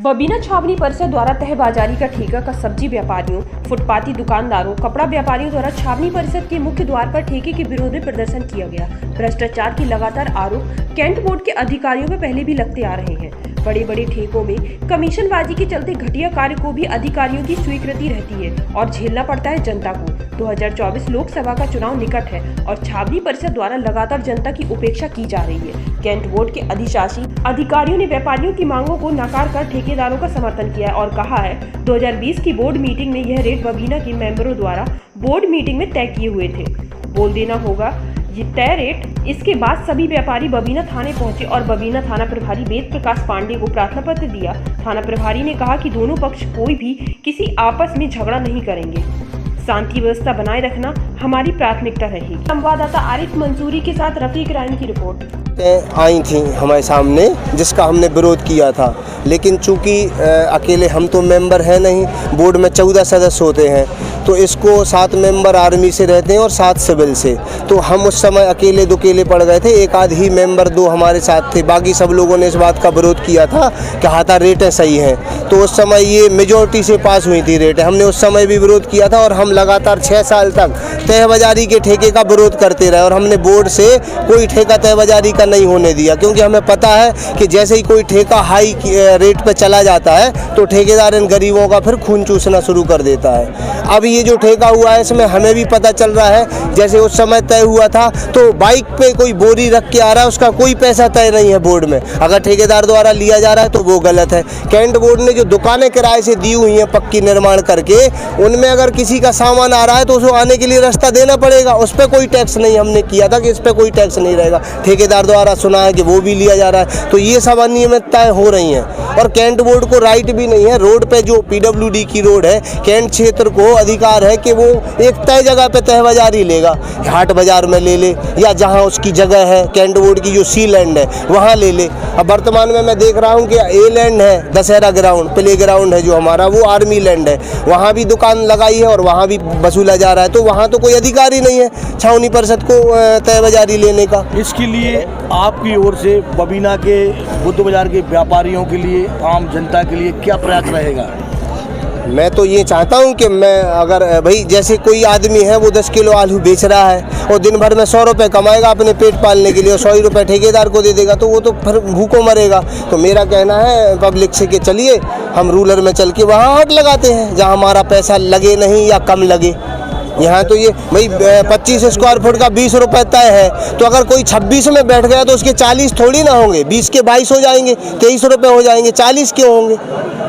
बबीना छावनी परिषद द्वारा तहबाजारी का ठेका का सब्जी व्यापारियों, फुटपाती दुकानदारों, कपड़ा व्यापारियों द्वारा छावनी परिषद के मुख्य द्वार पर ठेके के विरोध में प्रदर्शन किया गया। भ्रष्टाचार की लगातार आरोप कैंट बोर्ड के अधिकारियों में पहले भी लगते आ रहे हैं। बड़े बड़े ठेकों में कमीशनबाजी के चलते घटिया कार्य को भी अधिकारियों की स्वीकृति रहती है और झेलना पड़ता है जनता को। 2024 लोकसभा का चुनाव निकट है और छावनी परिषद द्वारा लगातार जनता की उपेक्षा की जा रही है। कैंट बोर्ड के अधिशासी अधिकारियों ने व्यापारियों की मांगों को नकार कर ठेकेदारों का समर्थन किया और कहा है 2020 की बोर्ड मीटिंग में यह रेट बबीना के मेंबरों द्वारा बोर्ड मीटिंग में तय किए हुए थे। बोल देना होगा ये तय रेट। इसके बाद सभी व्यापारी बबीना थाने पहुंचे और बबीना थाना प्रभारी वेद प्रकाश पांडे को प्रार्थना पत्र दिया। थाना प्रभारी ने कहा कि दोनों पक्ष कोई भी किसी आपस में झगड़ा नहीं करेंगे, शांति व्यवस्था बनाए रखना हमारी प्राथमिकता रहेगी। संवाददाता आरिफ मंसूरी के साथ रफीक रायन की रिपोर्ट। आई थी हमारे सामने जिसका हमने विरोध किया था, लेकिन चूंकि अकेले हम तो मेंबर हैं नहीं, बोर्ड में 14 सदस्य होते हैं, तो इसको 7 मेंबर आर्मी से रहते हैं और 7 सिविल से। तो हम उस समय अकेले दुकेले पड़ गए थे, एक आध ही मेंबर 2 हमारे साथ थे, बाकी सब लोगों ने इस बात का विरोध किया था कि हाँ रेटें सही हैं। तो उस समय ये मेजॉरिटी से पास हुई थी रेटें, हमने उस समय भी विरोध किया था और हम लगातार 6 साल तक तय बाजारी के ठेके का विरोध करते रहे और हमने बोर्ड से कोई ठेका तय बाजारी का नहीं होने दिया, क्योंकि हमें पता है कि जैसे ही कोई ठेका हाई रेट पे चला जाता है तो ठेकेदार इन गरीबों का फिर खून चूसना शुरू कर देता है। अब ये जो ठेका हुआ है इसमें हमें भी पता चल रहा है, जैसे उस समय तय हुआ था तो बाइक पे कोई बोरी रख के आ रहा है, उसका कोई पैसा तय नहीं है बोर्ड में। अगर ठेकेदार द्वारा लिया जा रहा है तो वो गलत है। कैंट बोर्ड ने जो दुकानें किराए से दी हुई हैं पक्की निर्माण करके, उनमें अगर किसी का सामान आ रहा है तो उसको आने के लिए रास्ता देना पड़ेगा, उस पर कोई टैक्स नहीं। हमने किया था कि इस पर कोई टैक्स नहीं रहेगा, ठेकेदार द्वारा सुना है कि वो भी लिया जा रहा है। तो ये सब अनियमितताएं हो रही हैं और कैंट बोर्ड को राइट भी नहीं है। रोड पे जो PWD की रोड है, कैंट क्षेत्र को अधिकार है कि वो एक तय जगह पे तय बाजारी लेगा, हाट बाजार में ले ले या जहां उसकी जगह है, कैंट बोर्ड की जो सी लैंड है वहां ले ले। अब वर्तमान में मैं देख रहा हूं कि ए लैंड है, दशहरा ग्राउंड प्ले ग्राउंड है जो हमारा, वो आर्मी लैंड है, वहां भी दुकान लगाई है और वहां भी वसूला जा रहा है। तो वहां तो कोई अधिकार ही नहीं है छावनी परिषद को तय बाजारी लेने का। इसके लिए आपकी ओर से बबीना के बुद्ध बाजार के व्यापारियों के लिए, आम जनता के लिए क्या प्रयास रहेगा? मैं तो ये चाहता हूँ कि मैं अगर भाई जैसे कोई आदमी है वो 10 किलो आलू बेच रहा है और दिन भर में 100 रुपये कमाएगा अपने पेट पालने के लिए और 100 रुपये ठेकेदार को दे देगा, तो वो तो फिर भूखों मरेगा। तो मेरा कहना है पब्लिक से कि चलिए हम रूरल में चल के वहाँ हाट लगाते हैं जहाँ हमारा पैसा लगे नहीं या कम लगे। यहाँ तो ये भाई 25 स्क्वायर फुट का 20 रुपये तय है, तो अगर कोई 26 में बैठ गया तो उसके 40 थोड़ी ना होंगे, 20 के 22 हो जाएंगे, 23 रुपये हो जाएंगे, 40 क्यों होंगे?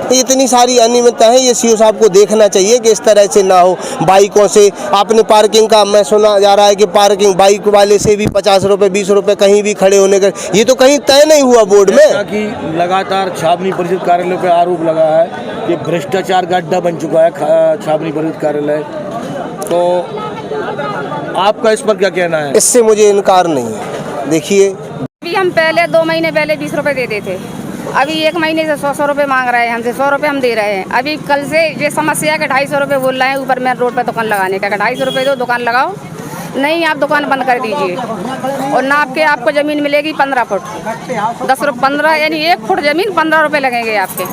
तो इतनी सारी अनियमितता है, ये CO साहब को देखना चाहिए कि इस तरह से ना हो। बाइकों से आपने पार्किंग का, मैं सुना जा रहा है कि पार्किंग बाइक वाले से भी 50 रुपये 20 रुपये कहीं भी खड़े होने का, ये तो कहीं तय नहीं हुआ बोर्ड में। कि लगातार छावनी परिषद कार्यालय पे आरोप लगा है कि भ्रष्टाचार का अड्डा बन चुका है छावनी परिषद कार्यालय, तो आपका इस पर क्या कहना है? इससे मुझे इनकार नहीं है। देखिए अभी हम पहले 2 महीने पहले 20 रुपये देते थे, अभी 1 महीने से 100 रुपये मांग रहे हैं हमसे, 100 रुपये हम दे रहे हैं। अभी कल से ये समस्या है कि 250 रुपये बोल रहे हैं ऊपर में रोड पे दुकान लगाने का, 250 रुपये दो दुकान लगाओ, नहीं आप दुकान बंद कर दीजिए और नाप के आपको ज़मीन मिलेगी 15 फुट 10 रुपये 15 यानी 1 फुट ज़मीन 15 रुपये लगेंगे आपके।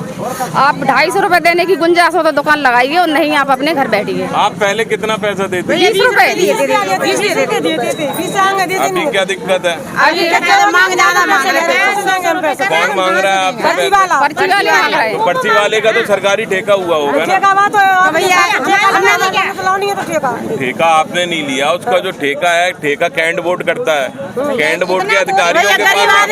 आप 250 रुपये देने की गुंजाइश हो तो दुकान लगाइए और नहीं आप अपने घर बैठिए। आप पहले कितना पैसा देते? 20 रुपये। अभी क्या दिक्कत है? अभी कौन मांग रहा है आपसे? पर्ची वाले मांग रहे हैं। पर्ची वाले का तो सरकारी ठेका हुआ होगा ना? ठेका आपने नहीं लिया, उसका जो ठेका है, ठेका कैंट बोर्ड करता है। कैंट बोर्ड के अधिकारियों के पास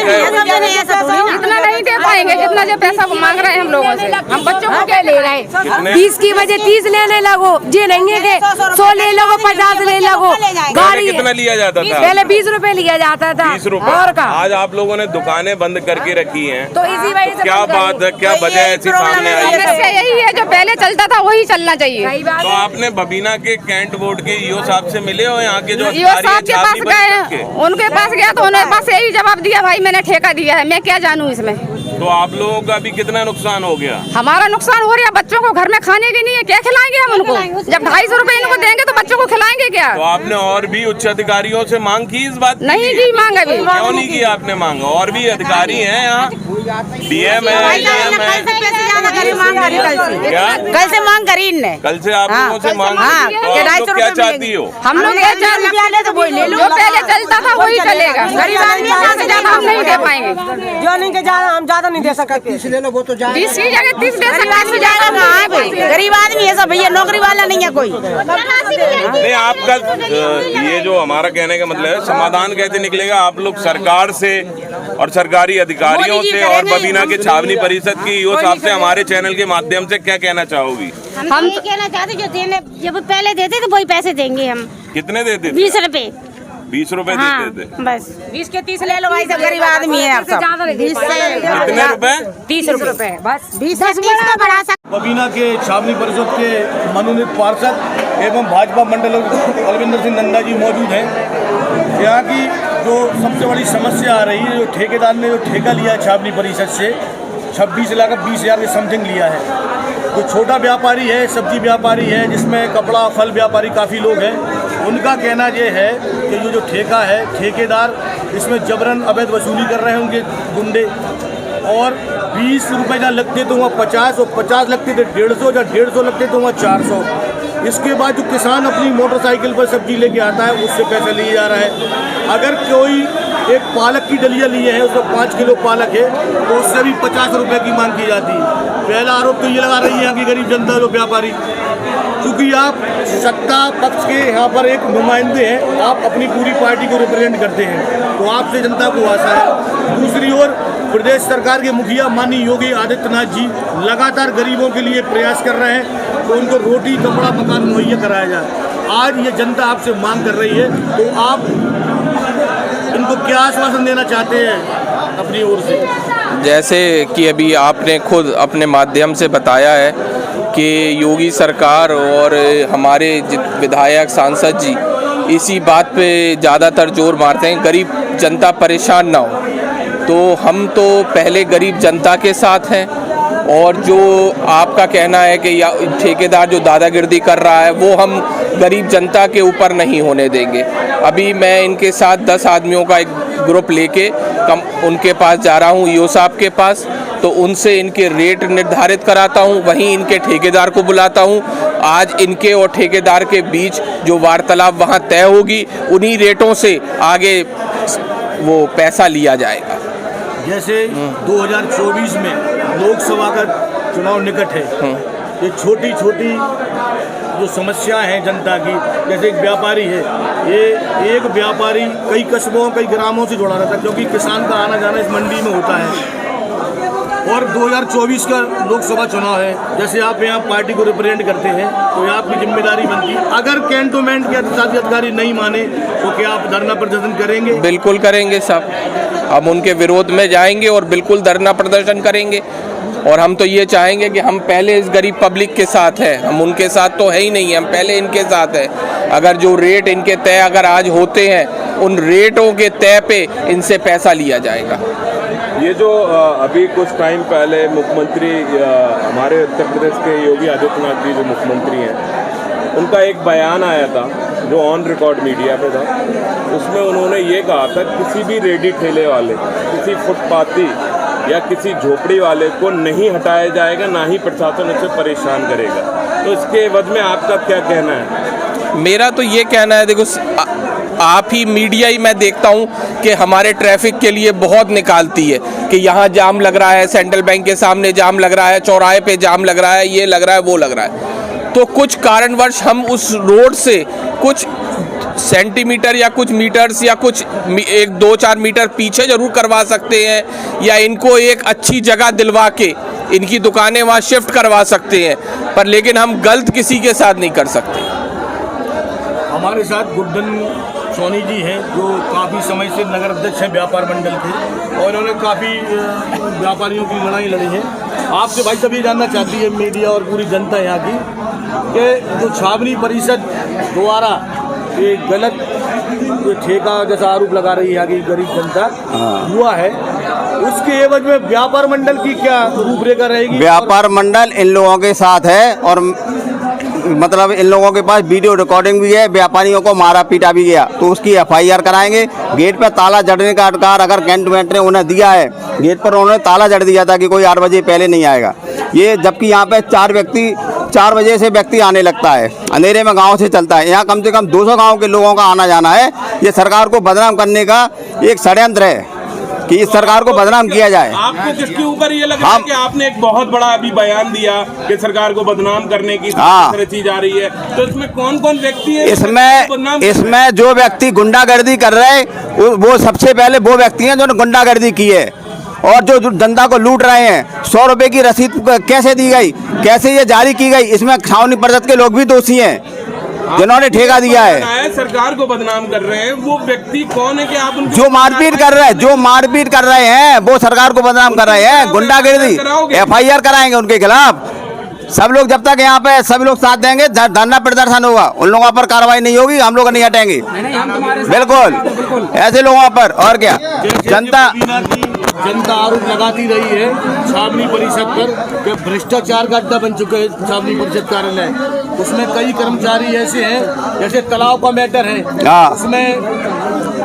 इतना नहीं दे पाएंगे जितना जो पैसा मांग रहे हैं हम लोगों से। हम बच्चों को क्या ले रहे हैं? 20 की वजह 30 लेने लगो, जे नहीं के 100 ले लगो, 50 ले लगो। गाड़ी कितना लिया जाता था? पहले 20 रुपए लिया जाता था। 20 रुपए। और का आज आप लोगों ने दुकानें बंद करके रखी हैं, तो इसी वजह से क्या बात है, क्या वजह ऐसी सामने आई है? समस्या यही है, जो पहले चलता था वही चलना चाहिए। तो आपने बबीना के कैंट बोर्ड के EO साहब से मिले हो? यहाँ के जो EO साहब के पास गए, उनके पास गया तो उन्होंने पास यही जवाब दिया, भाई मैंने ठेका दिया है, मैं क्या जानूँ इसमें। तो आप लोगों का भी कितना नुकसान हो गया? हमारा नुकसान हो रहा है, बच्चों को घर में खाने की नहीं है, क्या खिलाएंगे हम उनको? जब 250 रुपए इनको देंगे तो बच्चों को खिलाएंगे क्या? तो आपने और भी उच्च अधिकारियों से मांग की इस बात? नहीं की मांग अभी। क्यों नहीं की आपने मांग? और भी अधिकारी हैं यहाँ, DM है, करी मांग करी कल से मांग करी इनने। कल से आप लोगों से मांग हाँ, तो आप लोग क्या चाहती हो? हम लोग ये चाहते तो वही ले लो, जो पहले चलता था वही चलेगा। गरीब आदमी से ज्यादा हम नहीं दे पाएंगे, जो नहीं के ज्यादा हम ज्यादा नहीं दे सकते। 20 की जगह 30 दे सकते। ज्यादा कहाँ भाई, गरीब आदमी है सब भैया, नौकरी वाला नहीं है कोई। नहीं, आपका ये जो हमारा कहने का मतलब है, समाधान कैसे निकलेगा? आप लोग सरकार से और सरकारी अधिकारियों से और बबीना के छावनी परिषद की ईओ साहब से हमारे चैनल के माध्यम से क्या कहना चाहोगी? हम ये कहना चाहते जो देने जब पहले देते तो वही पैसे देंगे हम। कितने देते? 20 रुपए। 20 रुपए देते थे बस 20 के 30 ले लो भाई, सब गरीब आदमी है। कितने रुपए? 30 रुपए बस। 20 का बढ़ा सकते। बबीना के छावनी परिषद के मनोनीत पार्षद एवं भाजपा मंडल बलविंदर सिंह नंदा जी मौजूद हैं। यहाँ की जो सबसे बड़ी समस्या आ रही है, जो ठेकेदार ने जो ठेका लिया है छावनी परिषद से 26 लाख 20 हज़ार के समथिंग लिया है। तो छोटा व्यापारी है, सब्जी व्यापारी है, जिसमें कपड़ा फल व्यापारी काफ़ी लोग हैं। उनका कहना ये है कि जो ठेका है, ठेकेदार इसमें जबरन अवैध वसूली कर रहे हैं उनके गुंडे, और 20 रुपये जहाँ लगते तो वहाँ 50 और 50 लगते थे 150, जहाँ 150 लगते तो वहाँ 400। इसके बाद जो किसान अपनी मोटरसाइकिल पर सब्जी लेके आता है उससे पैसा लिया जा रहा है। अगर कोई एक पालक की डलिया लिए है, उसमें 5 किलो पालक है, तो उससे भी 50 रुपये की मांग की जाती है। पहला आरोप तो ये लगा रही है यहाँ की गरीब जनता जो व्यापारी, क्योंकि आप सत्ता पक्ष के यहाँ पर एक नुमाइंदे हैं, आप अपनी पूरी पार्टी को रिप्रेजेंट करते हैं, तो आपसे जनता को आशा है। दूसरी ओर प्रदेश सरकार के मुखिया माननीय योगी आदित्यनाथ जी लगातार गरीबों के लिए प्रयास कर रहे हैं, तो उनको रोटी कपड़ा मकान मुहैया कराया जाए। आज ये जनता आपसे मांग कर रही है, तो आप इनको क्या आश्वासन देना चाहते हैं अपनी ओर से? जैसे कि अभी आपने खुद अपने माध्यम से बताया है कि योगी सरकार और हमारे विधायक सांसद जी इसी बात पे ज़्यादातर जोर मारते हैं, गरीब जनता परेशान ना हो। तो हम तो पहले गरीब जनता के साथ हैं, और जो आपका कहना है कि या ठेकेदार जो दादागिरी कर रहा है वो हम गरीब जनता के ऊपर नहीं होने देंगे। अभी मैं इनके साथ 10 आदमियों का एक ग्रुप लेके उनके पास जा रहा हूँ, ईओ साहब के पास, तो उनसे इनके रेट निर्धारित कराता हूँ, वहीं इनके ठेकेदार को बुलाता हूँ। आज इनके और ठेकेदार के बीच जो वार्तालाप वहाँ तय होगी, उन्हीं रेटों से आगे वो पैसा लिया जाएगा। जैसे 2024 में लोकसभा का चुनाव निकट है, ये छोटी छोटी जो समस्याएं हैं जनता की, जैसे एक व्यापारी है, ये एक व्यापारी कई कस्बों कई ग्रामों से जुड़ा रहता है, क्योंकि किसान का आना जाना इस मंडी में होता है। और 2024 का लोकसभा चुनाव है, जैसे आप यहाँ पार्टी को रिप्रेजेंट करते हैं, तो ये आपकी जिम्मेदारी बनती है। अगर कैंटोनमेंट के अधिकारी नहीं माने तो क्या आप धरना प्रदर्शन करेंगे? बिल्कुल करेंगे साहब, हम उनके विरोध में जाएंगे और बिल्कुल धरना प्रदर्शन करेंगे। और हम तो ये चाहेंगे कि हम पहले इस गरीब पब्लिक के साथ हैं, हम उनके साथ तो है ही नहीं, हम पहले इनके साथ हैं। अगर जो रेट इनके तय अगर आज होते हैं, उन रेटों के तय पे इनसे पैसा लिया जाएगा। ये जो अभी कुछ टाइम पहले मुख्यमंत्री हमारे उत्तर प्रदेश के योगी आदित्यनाथ जी जो मुख्यमंत्री हैं, उनका एक बयान आया था जो ऑन रिकॉर्ड मीडिया पे था। उसमें उन्होंने ये कहा था किसी भी रेडी ठेले वाले, किसी फुटपाती या किसी झोपड़ी वाले को नहीं हटाया जाएगा, ना ही प्रशासन उसे परेशान करेगा। तो इसके एवज में आपका क्या कहना है? मेरा तो ये कहना है, देखो आप ही मीडिया ही मैं देखता हूँ कि हमारे ट्रैफिक के लिए बहुत निकालती है कि यहाँ जाम लग रहा है, सेंट्रल बैंक के सामने जाम लग रहा है, चौराहे पे जाम लग रहा है, ये लग रहा है, वो लग रहा है। तो कुछ कारणवश हम उस रोड से कुछ सेंटीमीटर या कुछ मीटर्स या कुछ 1-2-4 मीटर पीछे जरूर करवा सकते हैं, या इनको एक अच्छी जगह दिलवा के इनकी दुकानें वहाँ शिफ्ट करवा सकते हैं, पर लेकिन हम गलत किसी के साथ नहीं कर सकते। हमारे साथ गुड्डन सोनी जी हैं, जो काफ़ी समय से नगर अध्यक्ष हैं व्यापार मंडल के, और उन्होंने काफ़ी व्यापारियों की लड़ाई लड़ी है। आपसे भाई सब ये जानना चाहती है मीडिया और पूरी जनता यहाँ की, कि जो छावनी परिषद द्वारा ये गलत ठेका जैसा आरोप लगा रही है यहाँ की गरीब जनता हुआ है, उसके एवज में व्यापार मंडल की क्या रूपरेखा रहेगी? व्यापार मंडल इन लोगों के साथ है, और मतलब इन लोगों के पास वीडियो रिकॉर्डिंग भी है। व्यापारियों को मारा पीटा भी गया, तो उसकी FIR कराएंगे। गेट पर ताला जड़ने का अधिकार अगर कैंटोनमेंट ने उन्हें दिया है, गेट पर उन्होंने ताला जड़ दिया था कि कोई 8 बजे पहले नहीं आएगा। ये जबकि यहाँ पे 4 बजे से व्यक्ति आने लगता है, अंधेरे में गांव से चलता है। यहाँ कम से कम 200 गांव के लोगों का आना जाना है। ये सरकार को बदनाम करने का एक षड्यंत्र है कि इस सरकार को बदनाम किया जाए। आपको किसके ऊपर ये लग रहा है कि आपने एक बहुत बड़ा अभी बयान दिया कि सरकार को बदनाम करने की रची जा रही है, तो इसमें कौन कौन व्यक्ति है? इसमें जो व्यक्ति गुंडागर्दी कर रहे हैं वो सबसे पहले वो व्यक्ति हैं जो गुंडागर्दी की है, और जो जनता को लूट रहे हैं। 100 रुपए की रसीद कैसे दी गई, कैसे ये जारी की गई, इसमें छावनी परिषद के लोग भी दोषी हैं जिन्होंने ठेका दिया है। सरकार को बदनाम कर रहे हैं, वो व्यक्ति कौन है कि आप जो मारपीट कर रहे हैं वो सरकार को बदनाम कर रहे हैं, गुंडागर्दी। FIR कराएंगे उनके खिलाफ। सब लोग जब तक यहाँ पे सभी लोग साथ देंगे, धरना प्रदर्शन होगा, उन लोगों पर कार्रवाई नहीं होगी, हम लोग नहीं हटेंगे बिल्कुल ऐसे लोगों पर। और क्या जनता आरोप लगाती रही है छावनी परिषद पर कि भ्रष्टाचार का अड्डा बन चुके हैं छावनी परिषद कार्यालय। उसमें कई कर्मचारी ऐसे हैं, जैसे तालाब का मैटर है, उसमें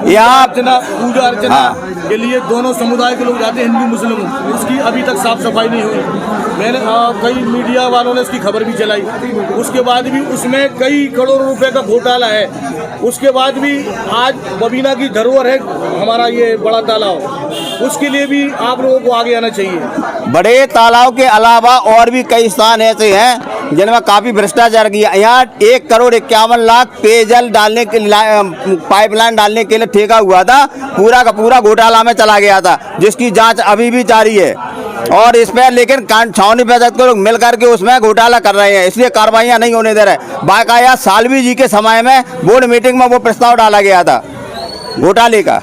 यहाँ पूजा अर्चना के लिए दोनों समुदाय के लोग जाते हैं, हिंदू मुस्लिम, उसकी अभी तक साफ सफाई नहीं हुई। मैंने कई मीडिया वालों ने उसकी खबर भी चलाई, उसके बाद भी उसमें कई करोड़ों रुपए का घोटाला है। उसके बाद भी आज बबीना की धरोहर है हमारा ये बड़ा तालाब, उसके लिए भी आप लोगों को आगे आना चाहिए। बड़े तालाब के अलावा और भी कई स्थान ऐसे हैं जिनमें काफी भ्रष्टाचार किया। यहाँ 1,51,00,000 पेयजल डालने के पाइपलाइन डालने के लिए ठेका हुआ था, पूरा का पूरा घोटाला में चला गया था, जिसकी जांच अभी भी जारी है। और इस पर लेकिन छावनी परिषद के लोग मिलकर के उसमें घोटाला कर रहे हैं, इसलिए कार्रवाइयां नहीं होने दे रहे। बाकाया सालवी जी के समय में बोर्ड मीटिंग में वो प्रस्ताव डाला गया था घोटाले का।